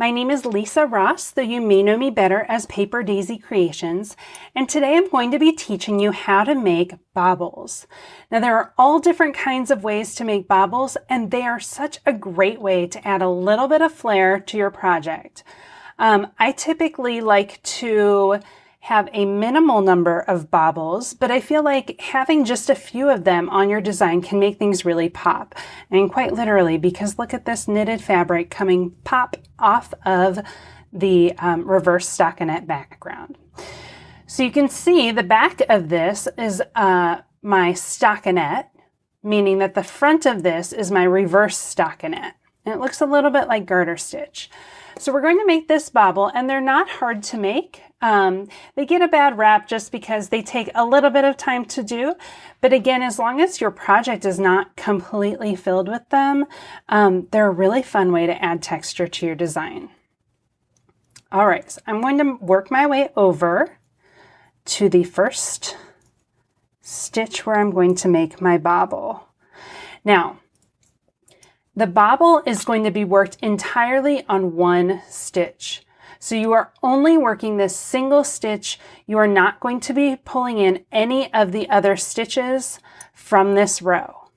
My name is Lisa Ross, though you may know me better as Paper Daisy Creations, and today I'm going to be teaching you how to make baubles. Now there are all different kinds of ways to make baubles, and they are such a great way to add a little bit of flair to your project. I typically like to have a minimal number of baubles, but I feel like having just a few of them on your design can make things really pop. And quite literally, because look at this knitted fabric coming pop off of the reverse stockinette background. So you can see the back of this is my stockinette, meaning that the front of this is my reverse stockinette. And it looks a little bit like garter stitch. So we're going to make this bauble, and they're not hard to make. They get a bad rap just because they take a little bit of time to do. But again, as long as your project is not completely filled with them, they're a really fun way to add texture to your design. All right, so I'm going to work my way over to the first stitch where I'm going to make my bauble. Now, the bauble is going to be worked entirely on one stitch. So you are only working this single stitch. You are not going to be pulling in any of the other stitches from this row.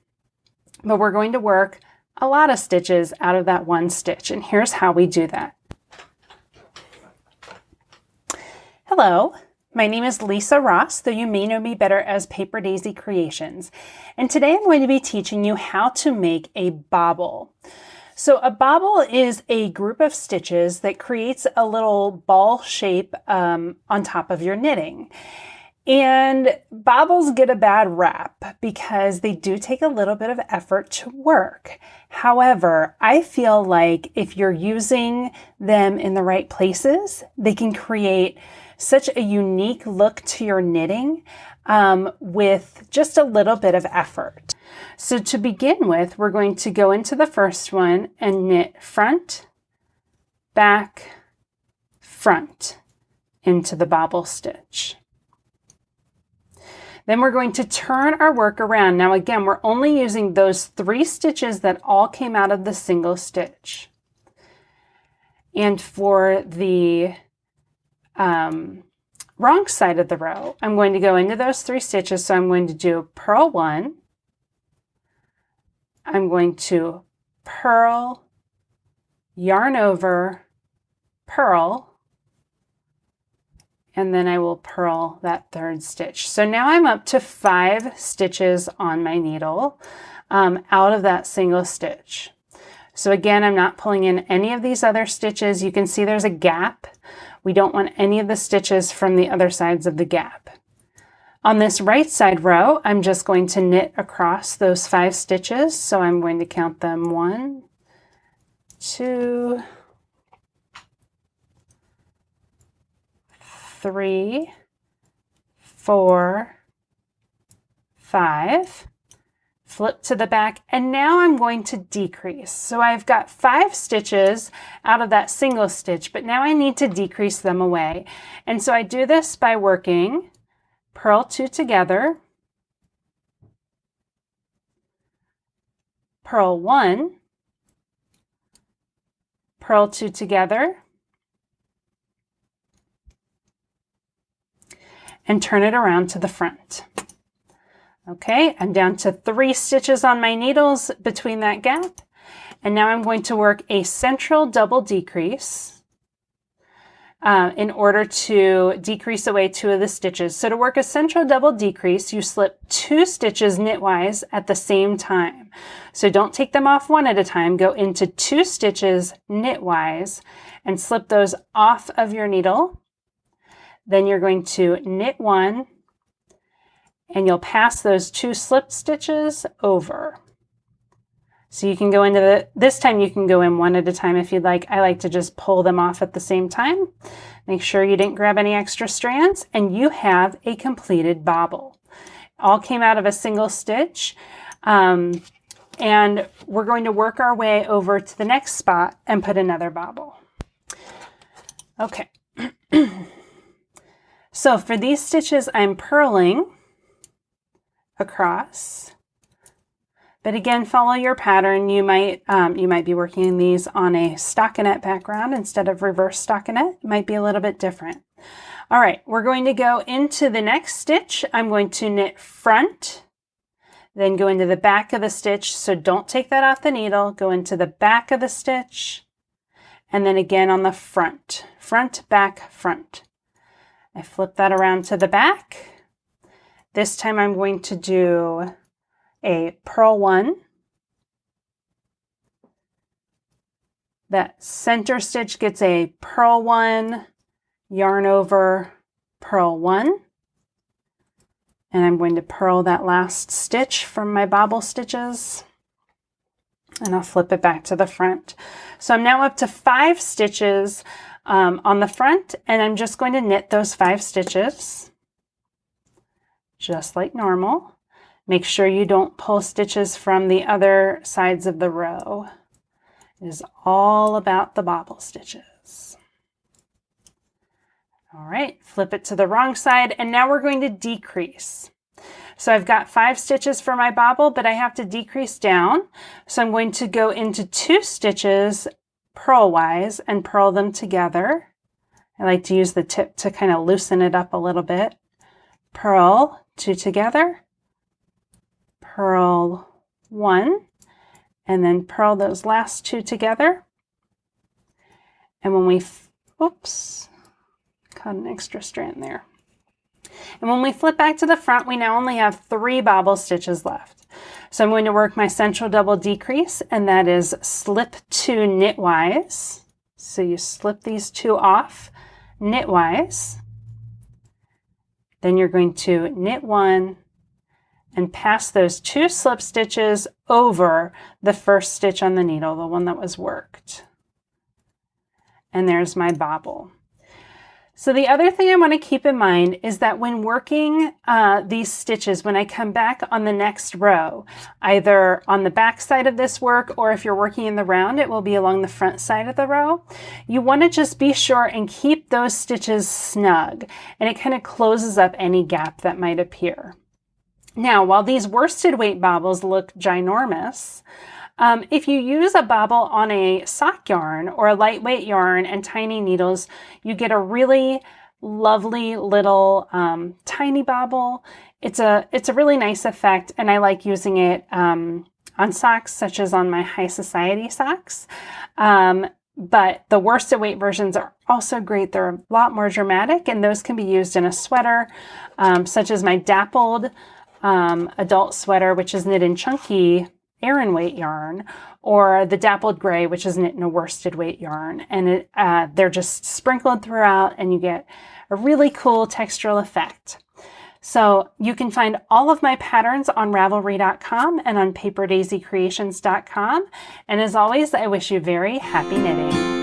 But we're going to work a lot of stitches out of that one stitch. And here's how we do that. Hello. My name is Lisa Ross, though you may know me better as Paper Daisy Creations. And today I'm going to be teaching you how to make a bauble. So a bauble is a group of stitches that creates a little ball shape on top of your knitting. And baubles get a bad rap because they do take a little bit of effort to work. However, I feel like if you're using them in the right places, they can create such a unique look to your knitting with just a little bit of effort. So to begin with, we're going to go into the first one and knit front, back, front into the bauble stitch. Then we're going to turn our work around. Now again, we're only using those 3 stitches that all came out of the single stitch. And for the wrong side of the row, I'm going to go into those 3 stitches. So I'm going to do purl 1. I'm going to purl, yarn over, purl, and then I will purl that 3rd stitch. So now I'm up to 5 stitches on my needle out of that single stitch. So again, I'm not pulling in any of these other stitches. You can see there's a gap. We don't want any of the stitches from the other sides of the gap. On this right side row, I'm just going to knit across those 5 stitches. So I'm going to count them 1, 2, 3, 4, 5. Flip to the back, and now I'm going to decrease. So I've got 5 stitches out of that single stitch, but now I need to decrease them away. And so I do this by working purl 2 together, purl 1, purl 2 together, and turn it around to the front. Okay, I'm down to 3 stitches on my needles between that gap. And now I'm going to work a central double decrease in order to decrease away 2 of the stitches. So to work a central double decrease, you slip 2 stitches knitwise at the same time. So don't take them off one at a time. Go into 2 stitches knitwise and slip those off of your needle. Then you're going to knit 1, and you'll pass those 2 slipped stitches over. So you can go into this time you can go in one at a time if you'd like. I like to just pull them off at the same time. Make sure you didn't grab any extra strands, and you have a completed bauble. All came out of a single stitch. And we're going to work our way over to the next spot and put another bauble. Okay. So for these stitches, I'm purling across. But again, follow your pattern. You might be working these on a stockinette background instead of reverse stockinette. It might be a little bit different. All right, we're going to go into the next stitch. I'm going to knit front, then go into the back of the stitch. So don't take that off the needle. Go into the back of the stitch, and then again on the front. Front, back, front. I flip that around to the back. This time I'm going to do a purl 1. That center stitch gets a purl 1, yarn over, purl 1. And I'm going to purl that last stitch from my bobble stitches. And I'll flip it back to the front. So I'm now up to 5 stitches on the front, and I'm just going to knit those 5 stitches just like normal. Make sure you don't pull stitches from the other sides of the row. It is all about the bobble stitches. All right, flip it to the wrong side, and now we're going to decrease. So I've got 5 stitches for my bobble, but I have to decrease down. So I'm going to go into 2 stitches purlwise and purl them together. I like to use the tip to kind of loosen it up a little bit. Purl 2 together, purl 1, and then purl those last 2 together. And when we, oops, caught an extra strand there. And when we flip back to the front, we now only have 3 bobble stitches left. So I'm going to work my central double decrease, and that is slip 2 knitwise. So you slip these 2 off knitwise. Then you're going to knit 1 and pass those 2 slip stitches over the first stitch on the needle, the one that was worked. And there's my bobble. So the other thing I want to keep in mind is that when working these stitches, when I come back on the next row, either on the back side of this work, or if you're working in the round, it will be along the front side of the row. You want to just be sure and keep those stitches snug, and it kind of closes up any gap that might appear. Now, while these worsted weight bobbles look ginormous, if you use a bobble on a sock yarn or a lightweight yarn and tiny needles, you get a really lovely little tiny bobble. It's a really nice effect, and I like using it on socks, such as on my High Society socks. But the worsted weight versions are also great. They're a lot more dramatic, and those can be used in a sweater, such as my dappled adult sweater, which is knit in chunky Aran weight yarn, or the dappled gray, which is knit in a worsted weight yarn. And they're just sprinkled throughout, and you get a really cool textural effect. So you can find all of my patterns on Ravelry.com and on PaperDaisyCreations.com. And as always, I wish you very happy knitting.